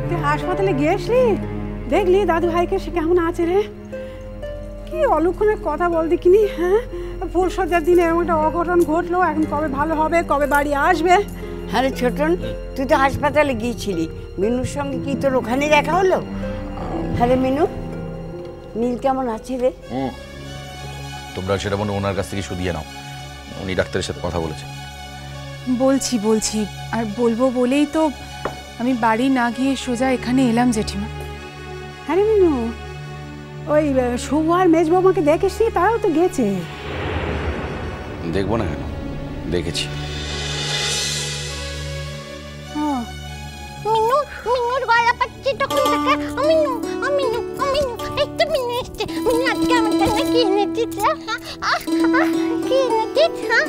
তুই হাসপাতালে গিয়েছিলি? দেখলি দাদু ভাইকে সে কেমন আছে রে? কি অলক্ষণের কথা বল দেখিনি। হ্যাঁ, ফুলসজ্জার দিনে এরকম একটা অঘটন ঘটলো, এখন কবে ভালো হবে, কবে বাড়ি আসবে? হ্যাঁ রে ছোটন, তুই তো হাসপাতালে গিয়েছিলি, মিনুর সঙ্গে কি তোর ওখানে দেখা হলো? হ্যাঁ রে মিনু, নীল কেমন আছে রে? তোমরা সেটা মনে ওনার কাছ থেকে শুধিয়ে নাও, উনি ডাক্তারের সাথে কথা বলেছেন। বলছি আর বলবো বলেই তো আমি বাড়ি না গিয়ে সোজা এখানে এলাম জেঠিমা। হ্যাঁ রে মিনু, ওই শুভ আর মেজ বৌমাকে দেখেছি, তারাও তো গেছে। দেখবো না কেন, দেখেছি। মিনু, মিনুর গলা পাচ্ছি তখন থেকে। মিনু, মিনু, মিনু, এই তো মিনু এসছে। মিনু আজকে আমার জন্য কি এনেছিস? কি এনেছিস? হ্যাঁ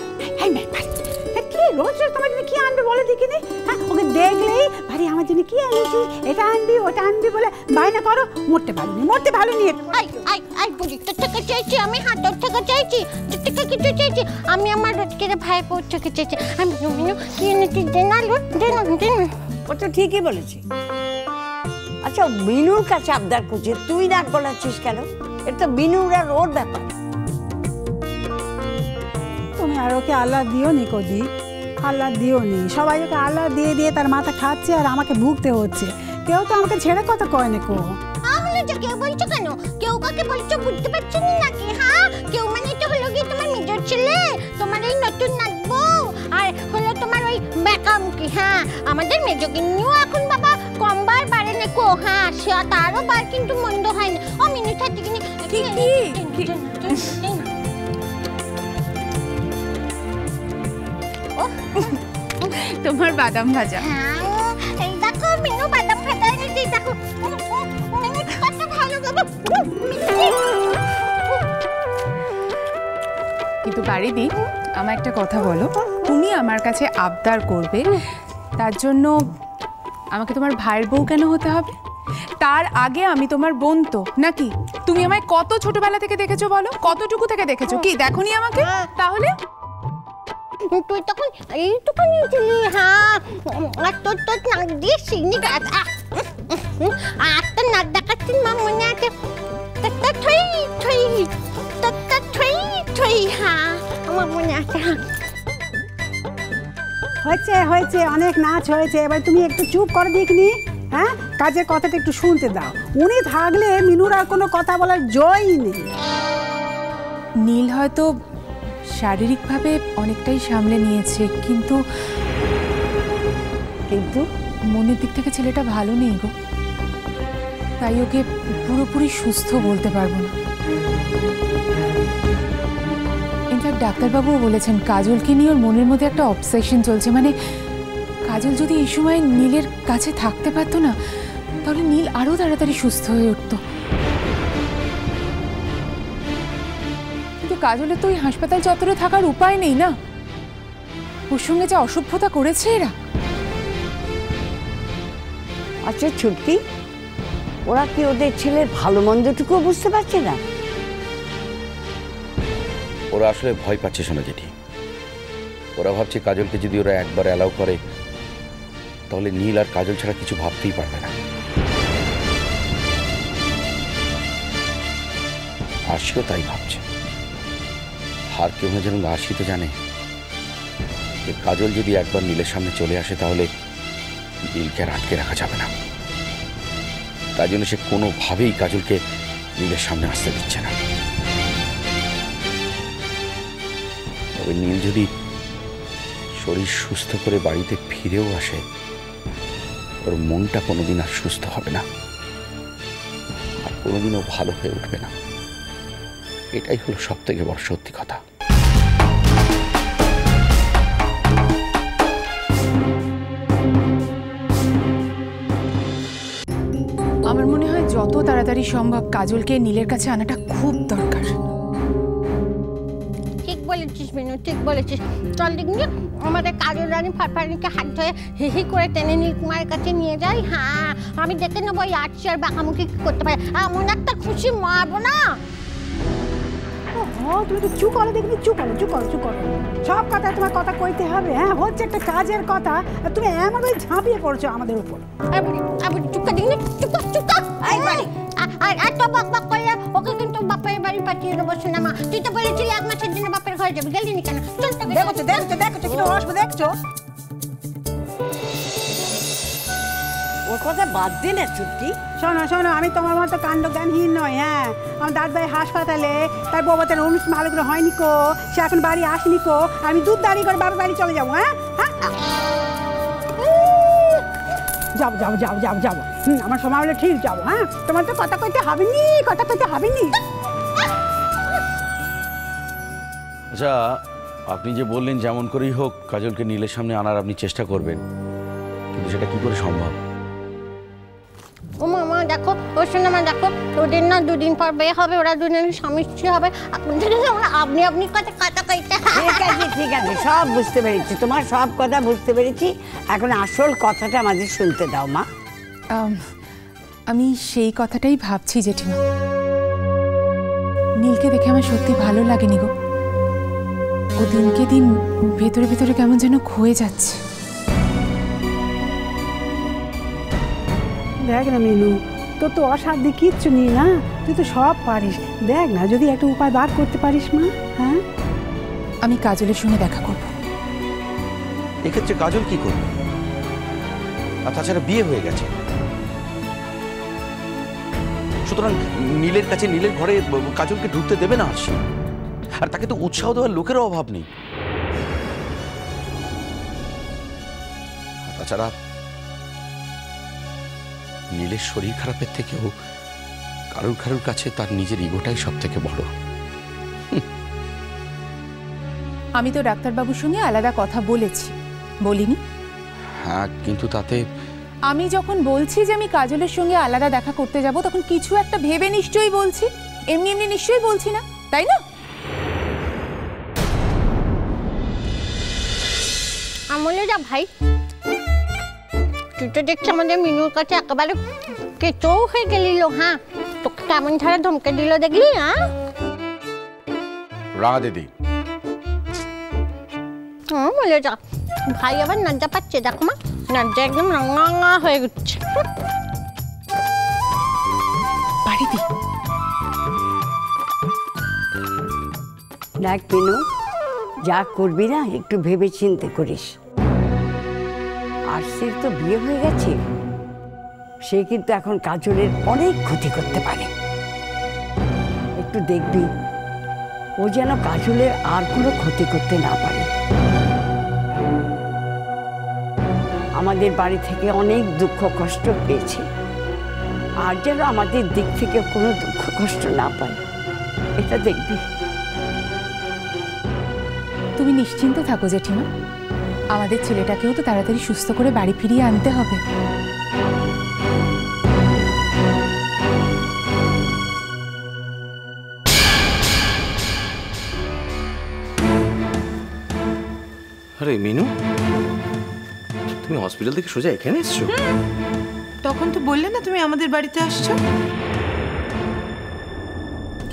কি রোজ রোজ তোমার জন্য কি আনবে বলে দেখিনি? হ্যাঁ, ওকে দেখলেই ভারী আমার জন্য কি এনেছি, এটা আনবি ওটা আনবি বলে বায়না করো। মরতে ভালোনি। আই বুড়ি, তোর থেকে চাইছি আমি। হ্যাঁ, তোর থেকে চাইছি, তোর থেকে কিছু চাইছি আমি। আমার রোজকের ভাই বোর থেকে চাইছি আমি। মিনু কি এনেছিস? দে না লো, দে না। ও তো ঠিকই বলেছে। আচ্ছা, মিনুর কাছে আবদার করছে, তুই রাগ গলাচ্ছিস কেন? এটা তো মিনুর আর ওর ব্যাপার। তুমি আর ওকে আল্লাহ দিও নি কদি, আল্লাহ দিও নি। সবাই ওকে আল্লাহ দিয়ে দিয়ে তার মাথা খাচ্ছে আর আমাকে ভুগতে হচ্ছে। কেউ তো আমাকে ছেড়ে কথা কয় না কো। তাহলে যে কেউ বলছো কেন? কেউ কাকে বলছো বুঝতে পারছো না নাকি? হ্যাঁ, কেউ মানে তো হলো গিয়ে তোমার নিজের ছেলে, তোমার এই নতুন নাচবো, আর হলো তোমার ওই বেকামুখী। হ্যাঁ, আমাদের মেজগিন্নিও এখন বাবা কমবার বাড়ে না কো। হ্যাঁ, সে তারও বার কিন্তু মন্দ হয় না। ও মিনু থাকতে কিনে তোমার বাদাম ভাজা। হ্যাঁ, এই দেখো মিনু বাদাম ভাজা এনেছি। দেখো মিনু কত ভালো বাবা। কিন্তু বাড়িদি, আমার একটা কথা বলো, তুমি আমার কাছে আবদার করবে, তার জন্য আমাকে তোমার ভাইয়ের বউ কেন হতে হবে? তার আগে আমি তোমার বোন তো নাকি? তুমি আমায় কত ছোটবেলা থেকে দেখেছো বলো? কতটুকু থেকে দেখেছো? কি দেখোনি আমাকে? তাহলে তুই তখন এইটুখানি ছিলি। হ্যাঁ, আর তোর নাক দিয়ে সিগনি গাছ আর তোর নাক দেখাচ্ছিস মা, মনে আছে? হ্যাঁ, আমার মনে আছে। হয়েছে অনেক নাচ হয়েছে, এবার তুমি একটু চুপ করে দেখনি। হ্যাঁ, কাজের কথাটা একটু শুনতে দাও। উনি থাকলে মিনুর আর কোনো কথা বলার জয়ই নেই। নীল হয়তো শারীরিকভাবে অনেকটাই সামলে নিয়েছে, কিন্তু মনের দিক থেকে ছেলেটা ভালো নেই গো। তাই ওকে পুরোপুরি সুস্থ বলতে পারবো না। ইনফ্যাক্ট ডাক্তারবাবুও বলেছেন কাজলকে নিয়ে ওর মনের মধ্যে একটা অবসেশন চলছে। মানে কাজল যদি এই সময় নীলের কাছে থাকতে পারতো না, তাহলে নীল আরো তাড়াতাড়ি সুস্থ হয়ে উঠতো। কিন্তু কাজলের তো ওই হাসপাতাল চত্বরে থাকার উপায় নেই না। ওর সঙ্গে যা অসভ্যতা করেছে এরা। আচ্ছা ছুটকি, ওরা কি ওদের ছেলের ভালো মন্দটুকু বুঝতে পারছে না? ওরা আসলে ভয় পাচ্ছে শোনা জেঠি। ওরা ভাবছে কাজলকে যদি ওরা একবার অ্যালাউ করে, তাহলে নীল আর কাজল ছাড়া কিছু ভাবতেই পারবে না। আশিও তাই ভাবছে। আর কেউ না যেন আশি তো জানে যে কাজল যদি একবার নীলের সামনে চলে আসে, তাহলে নীলকে আর আটকে রাখা যাবে না। তাই জন্য সে কোনোভাবেই কাজলকে নীলের সামনে আসতে দিচ্ছে না। তবে নীল যদি শরীর সুস্থ করে বাড়িতে ফিরেও আসে, ওর মনটা কোনোদিন আর সুস্থ হবে না, আর কোনোদিনও ভালো হয়ে উঠবে না। এটাই হলো সব থেকে বড় সত্যি কথা। আমার মনে হয় যত তাড়াতাড়ি সম্ভব কাজলকে নীলের কাছে আনাটা খুব দরকার। ঠিক বলেছিস মিনু, ঠিক বলেছিস। চল দেখি আমাদের কাজল রানী ফারফারনিকে হাত ধরে হি করে টেনে নীলকুমারের কাছে নিয়ে যাই। হ্যাঁ, আমি দেখে নেবো এই আটশি আর বাঁকামুখি কি করতে পারে। এমন একটা খুশি মারবো না। তুমি তো চুপ করো, দেখবি চুপ করো। সব কথা তোমার কথা কইতে হবে, হ্যাঁ হচ্ছে একটা কাজের কথা, আর তুমি এমন ভাবে ঝাঁপিয়ে পড়ছো আমাদের উপর। আবার চুপকা দিন না, চুপকা আর তো বক করলে ওকে কিন্তু বাপের বাড়ি পাঠিয়ে দেবো শোনা মা। তুই তো বলেছিলি 1 মাসের জন্য বাপের ঘরে যাবি, গেলি নি কেন? চল তো দেখছো কি রস দেখছো? ওর কথা বাদ দে না চুটকি। শোনো, আমি তোমার মতো কাণ্ড জ্ঞানহীন নয়। হ্যাঁ, আমার দাদ ভাই হাসপাতালে, তার বাবাতের অনুষ্ঠান ভালো করে হয়নি কো, সে এখন বাড়ি আসেনি কো, আমি দুধ দাঁড়িয়ে করে বাবার বাড়ি চলে যাবো। হ্যাঁ যাবো। আমার সময় হলে ঠিক যাবো। হ্যাঁ, তোমার তো কথা কইতে হবে নি। আচ্ছা, আপনি যে বললেন যেমন করেই হোক কাজলকে নীলের সামনে আনার আপনি চেষ্টা করবেন, কিন্তু সেটা কি করে সম্ভব? ও মামা দেখো, ও শোনা মা দেখো, ওদের না 2 দিন পর বিয়ে হবে, ওরা দুজনের স্বামী স্ত্রী হবে। আপনি কথা কইতে। ঠিক আছে, সব বুঝতে পেরেছি, তোমার সব কথা বুঝতে পেরেছি। এখন আসল কথাটা আমাদের শুনতে দাও মা। আমি সেই কথাটাই ভাবছি জেঠিমা। নীলকে দেখে আমার সত্যি ভালো লাগেনি গো। ও দিনকে দিন ভেতরে ভেতরে কেমন যেন ক্ষয়ে যাচ্ছে। দেখ না মিনু, তোর তো অসাধ্য কিচ্ছু নেই না, তুই তো সব পারিস। দেখ না যদি একটা উপায় বার করতে পারিস মা। হ্যাঁ, আমি কাজলের সঙ্গে দেখা করব। এক্ষেত্রে কাজল কি করবে? আর তাছাড়া বিয়ে হয়ে গেছে, সুতরাং নীলের কাছে, নীলের ঘরে কাজলকে ঢুকতে দেবে না আসি। আর তাকে তো উৎসাহ দেওয়ার লোকেরও অভাব নেই। তাছাড়া নীলের শরীর খারাপের থেকেও কারুর কাছে তার নিজের ইগোটাই সব থেকে বড়। আমি তো ডাক্তারবাবুর সঙ্গে আলাদা কথা বলিনি? হ্যাঁ, কিন্তু তাতে আমি যখন বলছি যে আমি কাজলের সঙ্গে আলাদা দেখা করতে যাব, তখন কিছু একটা ভেবে নিশ্চয়ই বলছি, এমনি নিশ্চয়ই বলছি না, তাই না? আমলে যা ভাই, তুই তো দেখছি আমাদের মিনুর কাছে একেবারে কেঁচো হয়ে গেলিল। হ্যাঁ, তোকে কেমন ছাড়া ধমকে দিল দেখলি? হ্যাঁ রাঙা দিদি, বলে যা ভাই আবার নাজ্জা পাচ্ছে, দেখো মা, নাজ্জা একদম রাঙা হয়ে গেছে। বাড়িতে দেখ পিনু, যা করবি না একটু ভেবে চিন্তে করিস। আরশির তো বিয়ে হয়ে গেছে, সে কিন্তু এখন কাজলের অনেক ক্ষতি করতে পারে। একটু দেখবি ও যেন কাজলের আর কোনো ক্ষতি করতে না পারে। আমাদের বাড়ি থেকে অনেক দুঃখ কষ্ট পেয়েছে, আর যেন আমাদের দিক থেকে কোনো দুঃখ কষ্ট না পায়, এটা দেখবি। তুমি নিশ্চিন্ত থাকো জেঠিমা, আমাদের ছেলেটাকেও তো তাড়াতাড়ি সুস্থ করে বাড়ি ফিরিয়ে আনতে হবে। আরে মিনু, তুমি হসপিটাল থেকে সোজা এখানে এসছো? তখন তো বললে না তুমি আমাদের বাড়িতে আসছো।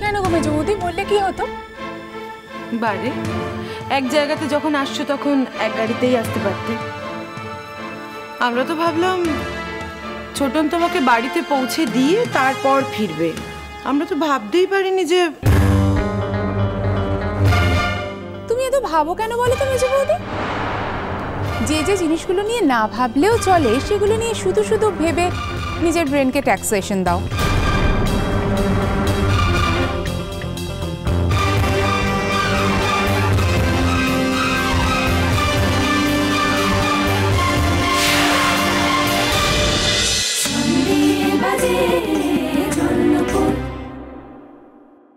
কেন গো মেজো বৌদি, বললে কি হতো? বারে এক জায়গাতে যখন আসছো তখন এক গাড়িতেই আসতে পারতে। আমরা তো ভাবলাম ছোটন তোমাকে বাড়িতে পৌঁছে দিয়ে তারপর ফিরবে। আমরা তো ভাবতেই পারিনি যে। তুমি এত ভাবো কেন বলো তো মেজো বৌদি? যে জিনিসগুলো নিয়ে না ভাবলেও চলে, সেগুলো নিয়ে শুধু ভেবে নিজের ব্রেনকে ট্যাক্সেশন দাও।